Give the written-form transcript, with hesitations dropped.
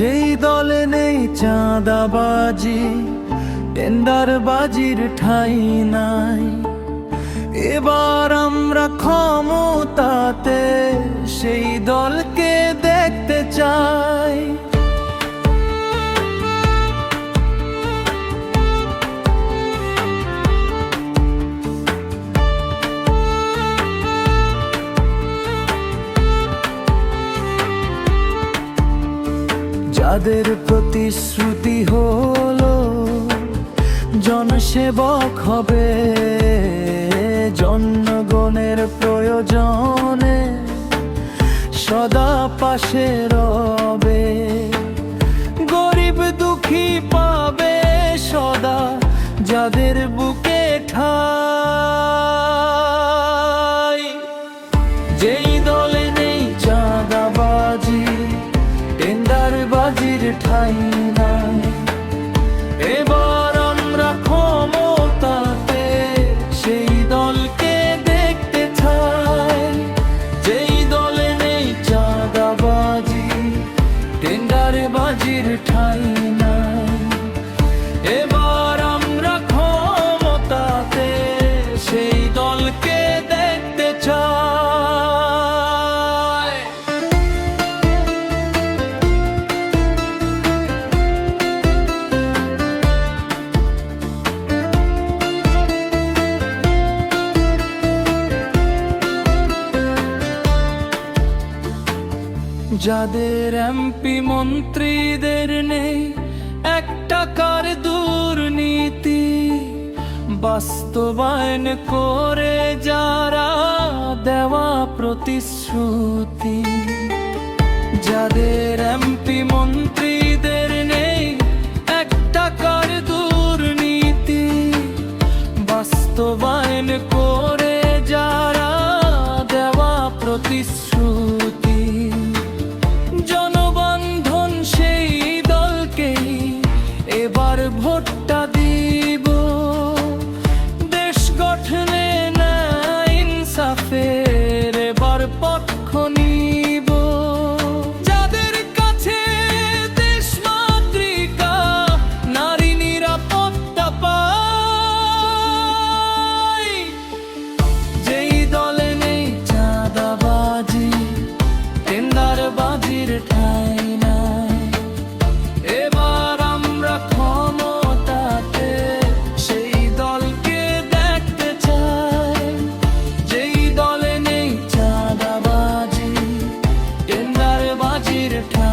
যেই দলে নেই চাঁদাবাজি, টেন্ডারবাজির ঠাঁই নাই। এবার আমরা ক্ষমতাতে সেই দলকে দেখতে চাই। যাদের প্রতিশ্রুতি হলো জনসেবক হবে, জনগণের প্রয়োজনে সদা পাশে রবে, গরিব দুঃখী পাবে সদা যাদের বুকে ঠাঁই। যেই দলে নেই চাঁদাবাজি, টেন্ডারবাজির ঠাঁই নাই। এবার আমরা ক্ষমতাতে সেই দলকে দেখতে চাই। যেই দলে নেই চাঁদাবাজি, টেন্ডারবাজির ঠাঁই নাই। এবার আমরা ক্ষমতাতে সেই দলকে দেখতে চাই। যাদের এমপি মন্ত্রীদের নেই এক টাকার দুর্নীতি, বাস্তবায়ন করে যারা দেওয়া প্রতিশ্রুতি। যাদের এমপি মন্ত্রীদের নেই এক টাকার দুর্নীতি, বাস্তবায়ন করে যারা দেওয়া প্রতিশ্রুতি। জনবন্ধন সেই দলকেই এবার ভোটটা দিব, দেশ গঠনে না ইনসাফের এবার পক্ষ নিব। যাদের কাছে দেশ মাতৃকা নারী নিরাপত্তা পায়। যেই দলে নেই চাঁদাবাজি, টেন্ডারবাজির ঠাঁই নাই। এবার আমরা ক্ষমতাতে সেই দলকে দেখতে চাই। যেই দলে নেই চাঁদাবাজি, টেন্ডারবাজির ঠাঁই